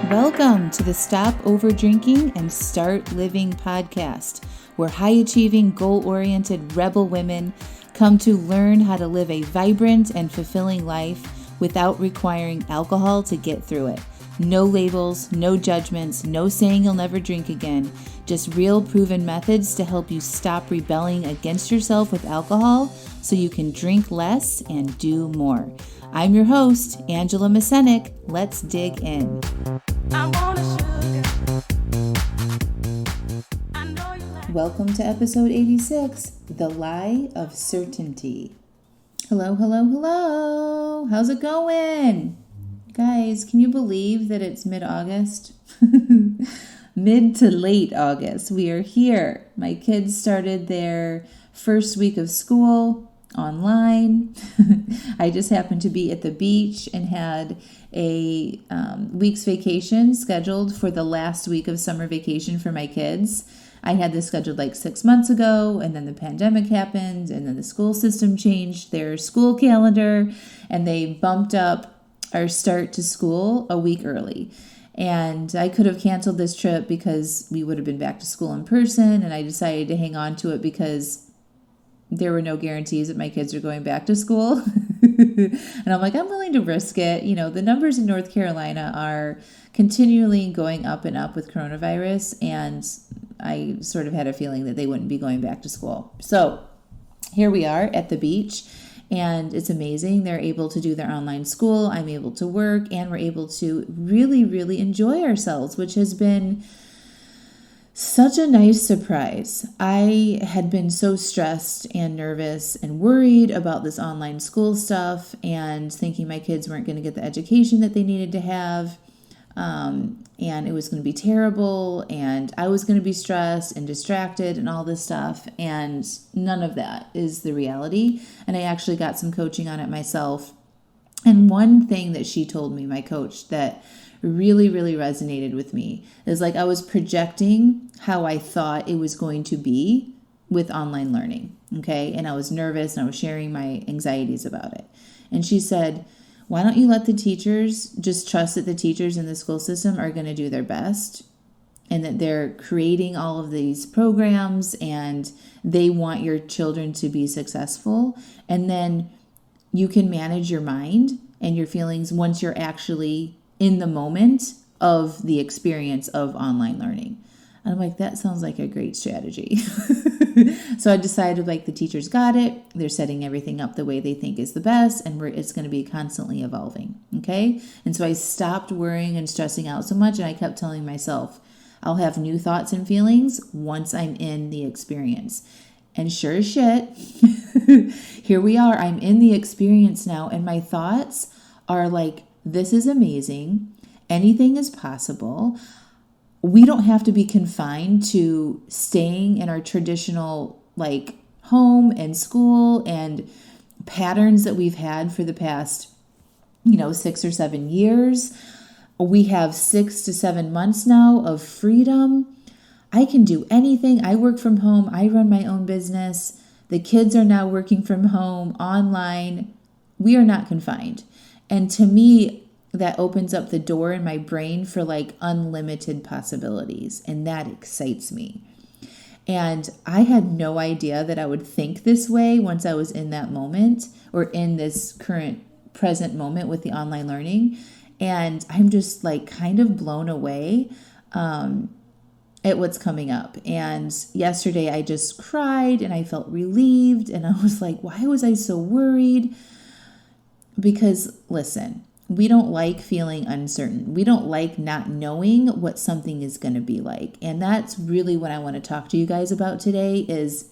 Welcome to the Stop Overdrinking and Start Living podcast, where high-achieving, goal-oriented rebel women come to learn how to live a vibrant and fulfilling life without requiring alcohol to get through it. No labels, no judgments, no saying you'll never drink again. Just real proven methods to help you stop rebelling against yourself with alcohol so you can drink less and do more. I'm your host, Angela Mascenik. Let's dig in. Welcome to episode 86, The Lie of Certainty. Hello, hello, hello. How's it going? Guys, can you believe that it's mid-August? Mid to late August. We are here. My kids started their first week of school online. I just happened to be at the beach and had a week's vacation scheduled for the last week of summer vacation for my kids. I had this scheduled like 6 months ago, and then the pandemic happened, and then the school system changed their school calendar, and they bumped up our start to school a week early. And I could have canceled this trip because we would have been back to school in person, and I decided to hang on to it because there were no guarantees that my kids are going back to school. And I'm like, I'm willing to risk it. You know, the numbers in North Carolina are continually going up and up with coronavirus, and I sort of had a feeling that they wouldn't be going back to school. So here we are at the beach, and it's amazing. They're able to do their online school. I'm able to work, and we're able to really, really enjoy ourselves, which has been such a nice surprise. I had been so stressed and nervous and worried about this online school stuff and thinking my kids weren't going to get the education that they needed to have. And it was going to be terrible, and I was going to be stressed and distracted and all this stuff. And none of that is the reality. And I actually got some coaching on it myself. And one thing that she told me, my coach, that really, really resonated with me is like I was projecting how I thought it was going to be with online learning. Okay. And I was nervous and I was sharing my anxieties about it. And she said, why don't you let the teachers just trust that the teachers in the school system are going to do their best and that they're creating all of these programs and they want your children to be successful. And then you can manage your mind and your feelings once you're actually in the moment of the experience of online learning. And I'm like, that sounds like a great strategy. So I decided like the teachers got it. They're setting everything up the way they think is the best, and it's going to be constantly evolving. Okay. And so I stopped worrying and stressing out so much. And I kept telling myself, I'll have new thoughts and feelings once I'm in the experience. And sure as shit, here we are. I'm in the experience now. And my thoughts are like, this is amazing. Anything is possible. We don't have to be confined to staying in our traditional like home and school and patterns that we've had for the past, 6 or 7 years. We have 6 to 7 months now of freedom. I can do anything. I work from home. I run my own business. The kids are now working from home, online. We are not confined. And to me, that opens up the door in my brain for like unlimited possibilities. And that excites me. And I had no idea that I would think this way once I was in that moment or in this present moment with the online learning. And I'm just like kind of blown away at what's coming up. And yesterday I just cried and I felt relieved. And I was like, why was I so worried? Because listen, we don't like feeling uncertain. We don't like not knowing what something is going to be like. And that's really what I want to talk to you guys about today is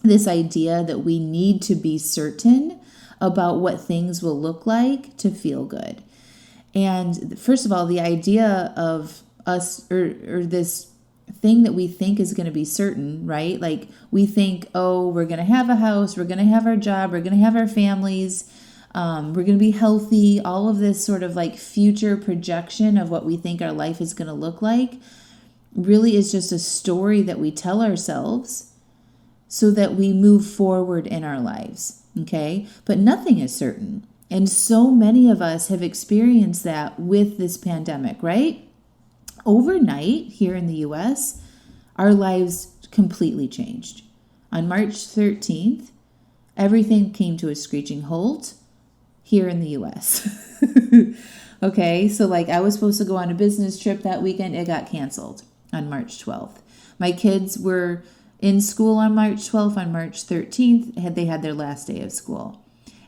this idea that we need to be certain about what things will look like to feel good. And first of all, the idea of us or this thing that we think is going to be certain, right? Like we think, oh, we're going to have a house, we're going to have our job, we're going to have our families, we're going to be healthy, all of this sort of like future projection of what we think our life is going to look like really is just a story that we tell ourselves so that we move forward in our lives, okay? But nothing is certain. And so many of us have experienced that with this pandemic, right? Overnight here in the US, our lives completely changed. On March 13th, everything came to a screeching halt here in the US. Okay, so like I was supposed to go on a business trip that weekend. It got canceled on March 12th. My kids were in school on March 12th. On March 13th, they had their last day of school.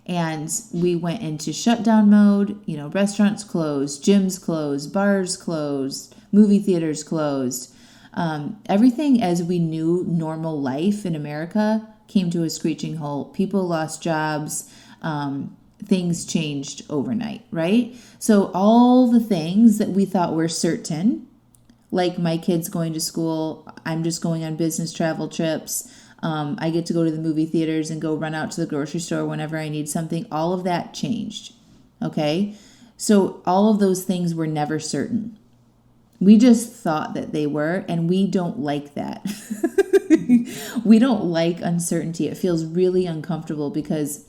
And we went into shutdown mode. Restaurants closed, gyms closed, bars closed, movie theaters closed. Everything as we knew normal life in America came to a screeching halt. People lost jobs. Things changed overnight, right? So all the things that we thought were certain, like my kids going to school, I'm just going on business travel trips, I get to go to the movie theaters and go run out to the grocery store whenever I need something, all of that changed, okay? So all of those things were never certain. We just thought that they were, and we don't like that. We don't like uncertainty. It feels really uncomfortable because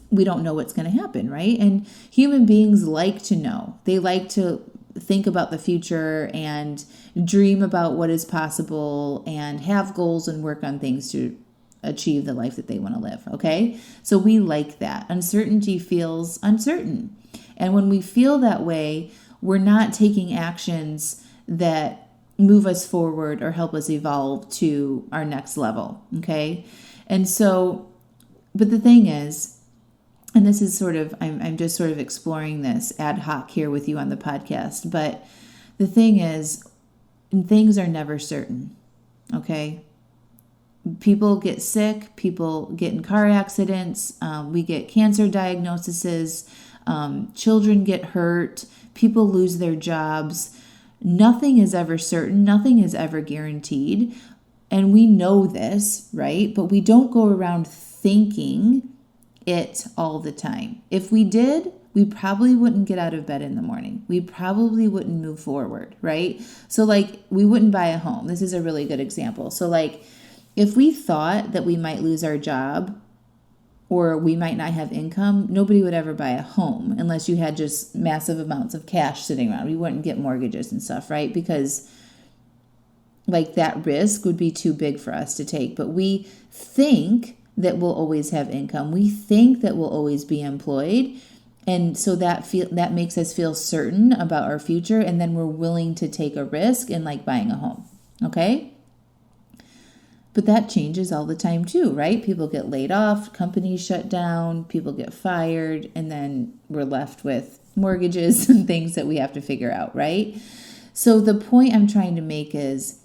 we don't know what's going to happen, right? And human beings like to know. They like to think about the future and dream about what is possible and have goals and work on things to achieve the life that they want to live, okay? So we like that. Uncertainty feels uncertain. And when we feel that way, we're not taking actions that move us forward or help us evolve to our next level, okay? And so, but the thing is, and this is I'm just sort of exploring this ad hoc here with you on the podcast. But the thing is, things are never certain, okay? People get sick. People get in car accidents. We get cancer diagnoses. Children get hurt. People lose their jobs. Nothing is ever certain. Nothing is ever guaranteed. And we know this, right? But we don't go around thinking it all the time. If we did, we probably wouldn't get out of bed in the morning. We probably wouldn't move forward, right? So like we wouldn't buy a home. This is a really good example. So like if we thought that we might lose our job or we might not have income, nobody would ever buy a home unless you had just massive amounts of cash sitting around. We wouldn't get mortgages and stuff, right? Because like that risk would be too big for us to take. But we think that we'll always have income. We think that we'll always be employed. And so that makes us feel certain about our future. And then we're willing to take a risk in like buying a home. Okay? But that changes all the time too, right? People get laid off, companies shut down, people get fired, and then we're left with mortgages and things that we have to figure out, right? So the point I'm trying to make is,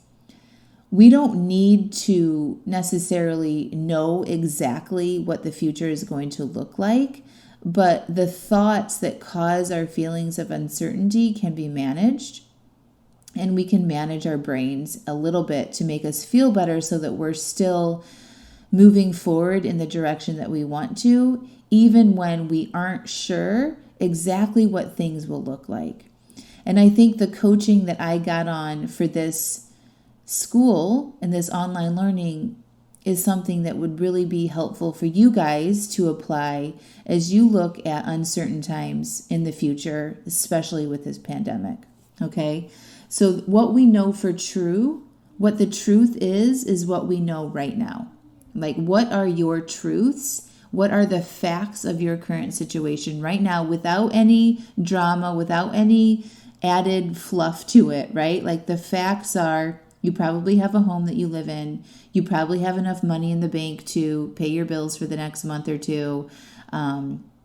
we don't need to necessarily know exactly what the future is going to look like, but the thoughts that cause our feelings of uncertainty can be managed, and we can manage our brains a little bit to make us feel better so that we're still moving forward in the direction that we want to, even when we aren't sure exactly what things will look like. And I think the coaching that I got on for this school and this online learning is something that would really be helpful for you guys to apply as you look at uncertain times in the future, especially with this pandemic. Okay? So what we know for true, what the truth is what we know right now. Like, what are your truths? What are the facts of your current situation right now without any drama, without any added fluff to it, right? Like the facts are, you probably have a home that you live in. You probably have enough money in the bank to pay your bills for the next month or two.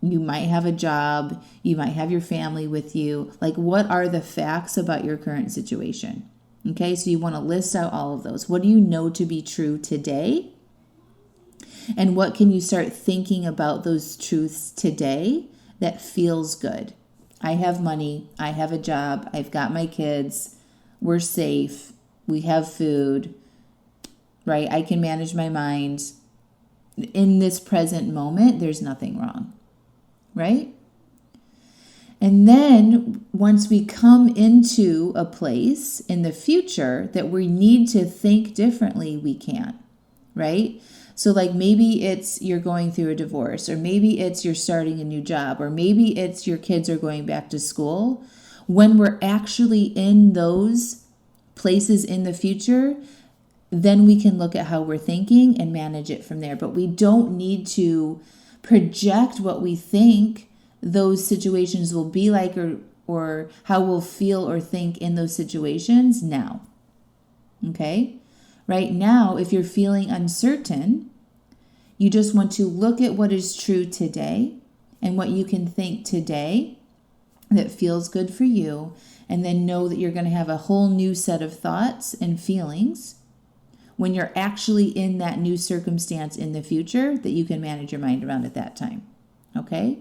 You might have a job. You might have your family with you. Like, what are the facts about your current situation? Okay, so you want to list out all of those. What do you know to be true today? And what can you start thinking about those truths today that feels good? I have money. I have a job. I've got my kids. We're safe. We have food, right? I can manage my mind. In this present moment, there's nothing wrong, right? And then once we come into a place in the future that we need to think differently, we can, right? So like maybe it's you're going through a divorce, or maybe it's you're starting a new job, or maybe it's your kids are going back to school. when we're actually in those places in the future, then we can look at how we're thinking and manage it from there. But we don't need to project what we think those situations will be like, or how we'll feel or think in those situations now. Okay? Right now, if you're feeling uncertain, you just want to look at what is true today and what you can think today that feels good for you, and then know that you're going to have a whole new set of thoughts and feelings when you're actually in that new circumstance in the future that you can manage your mind around at that time. Okay?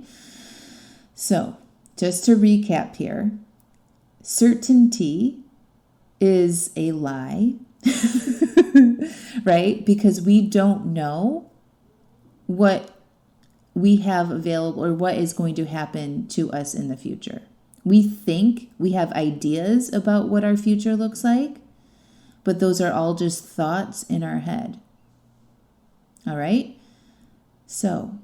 So, just to recap here, certainty is a lie, right? Because we don't know what we have available or what is going to happen to us in the future. We think we have ideas about what our future looks like, but those are all just thoughts in our head. All right? So,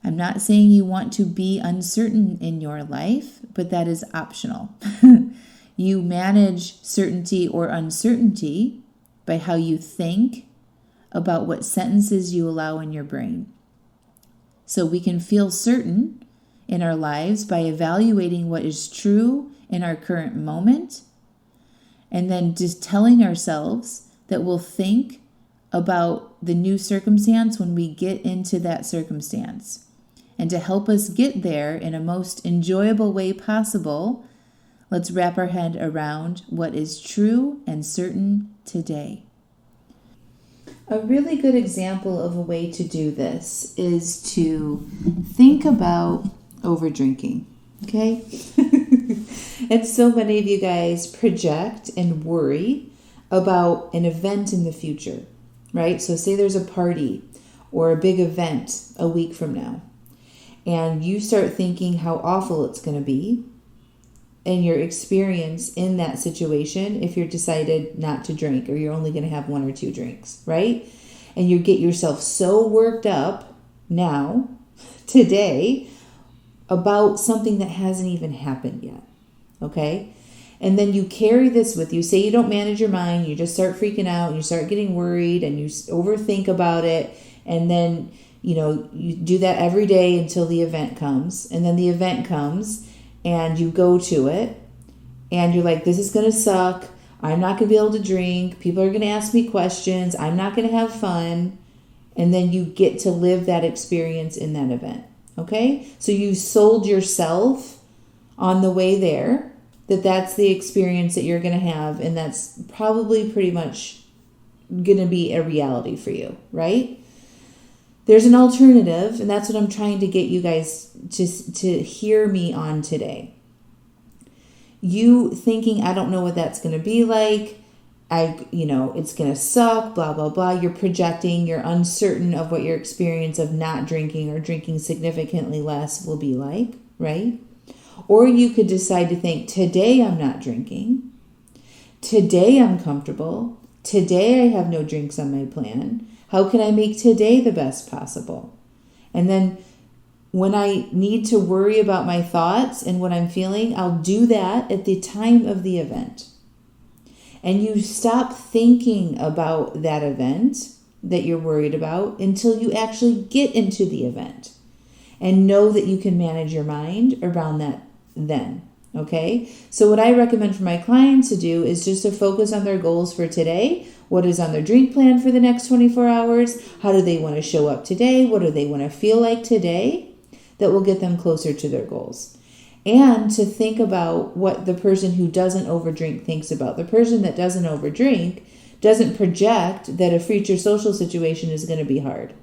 I'm not saying you want to be uncertain in your life, but that is optional. You manage certainty or uncertainty by how you think about what sentences you allow in your brain. So we can feel certain in our lives by evaluating what is true in our current moment, and then just telling ourselves that we'll think about the new circumstance when we get into that circumstance. And to help us get there in a most enjoyable way possible, let's wrap our head around what is true and certain today. A really good example of a way to do this is to think about overdrinking, okay? And so many of you guys project and worry about an event in the future, right? So say there's a party or a big event a week from now, and you start thinking how awful it's going to be and your experience in that situation if you're decided not to drink, or you're only going to have 1 or 2 drinks, right? And you get yourself so worked up now, today, about something that hasn't even happened yet, okay? And then you carry this with you. Say you don't manage your mind, you just start freaking out, and you start getting worried, and you overthink about it, and then, you do that every day until the event comes, and then the event comes, and you go to it, and you're like, this is going to suck. I'm not going to be able to drink. People are going to ask me questions. I'm not going to have fun. And then you get to live that experience in that event. Okay? So you sold yourself on the way there that that's the experience that you're going to have. And that's probably pretty much going to be a reality for you, right? There's an alternative, and that's what I'm trying to get you guys to hear me on today. You thinking, I don't know what that's going to be like. It's going to suck, blah, blah, blah. You're projecting, you're uncertain of what your experience of not drinking or drinking significantly less will be like, right? Or you could decide to think, today I'm not drinking. Today I'm comfortable. Today I have no drinks on my plan. How can I make today the best possible? And then when I need to worry about my thoughts and what I'm feeling, I'll do that at the time of the event. And you stop thinking about that event that you're worried about until you actually get into the event and know that you can manage your mind around that then. Okay? So what I recommend for my clients to do is just to focus on their goals for today. What is on their drink plan for the next 24 hours? How do they want to show up today? What do they want to feel like today that will get them closer to their goals? And to think about what the person who doesn't overdrink thinks about. The person that doesn't overdrink doesn't project that a future social situation is going to be hard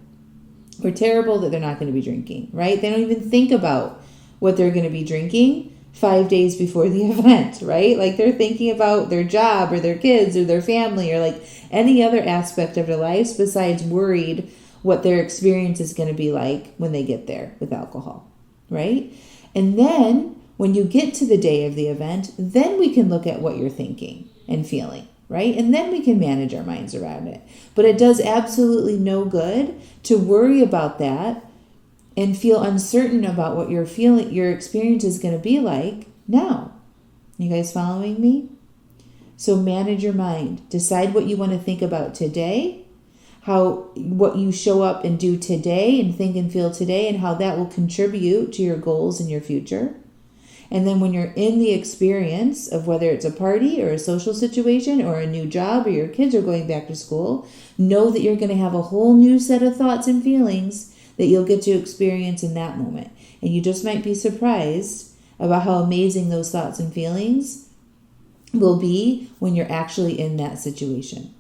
or terrible, that they're not going to be drinking, right? They don't even think about what they're going to be drinking 5 days before the event, right? Like they're thinking about their job or their kids or their family or like any other aspect of their lives besides worried what their experience is going to be like when they get there with alcohol, right? And then when you get to the day of the event, then we can look at what you're thinking and feeling, right? And then we can manage our minds around it. But it does absolutely no good to worry about that and feel uncertain about what you're feeling, your experience is going to be like now. You guys following me? So manage your mind. Decide what you want to think about today, what you show up and do today and think and feel today, and how that will contribute to your goals in your future. And then when you're in the experience of whether it's a party or a social situation or a new job or your kids are going back to school, know that you're going to have a whole new set of thoughts and feelings that you'll get to experience in that moment. And you just might be surprised about how amazing those thoughts and feelings will be when you're actually in that situation.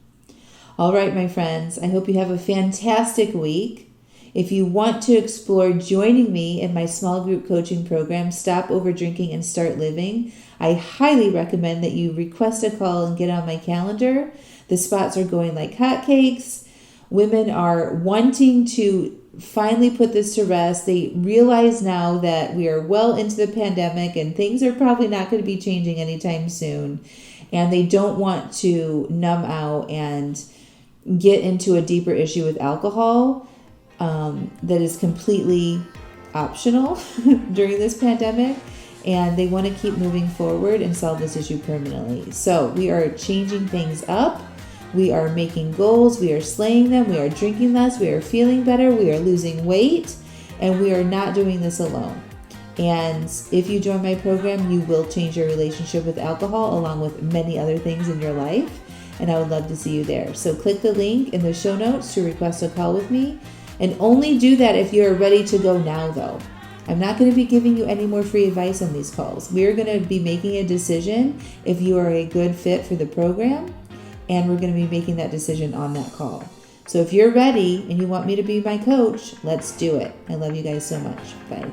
All right, my friends, I hope you have a fantastic week. If you want to explore joining me in my small group coaching program, Stop Overdrinking and Start Living, I highly recommend that you request a call and get on my calendar. The spots are going like hotcakes. Women are wanting to finally put this to rest. They realize now that we are well into the pandemic and things are probably not going to be changing anytime soon. And they don't want to numb out and get into a deeper issue with alcohol that is completely optional during this pandemic, and they want to keep moving forward and solve this issue permanently. So we are changing things up. We are making goals. We are slaying them. We are drinking less. We are feeling better. We are losing weight, and we are not doing this alone. And if you join my program, you will change your relationship with alcohol along with many other things in your life, and I would love to see you there. So click the link in the show notes to request a call with me. And only do that if you are ready to go now, though. I'm not going to be giving you any more free advice on these calls. We are going to be making a decision if you are a good fit for the program, and we're going to be making that decision on that call. So if you're ready and you want me to be my coach, let's do it. I love you guys so much. Bye.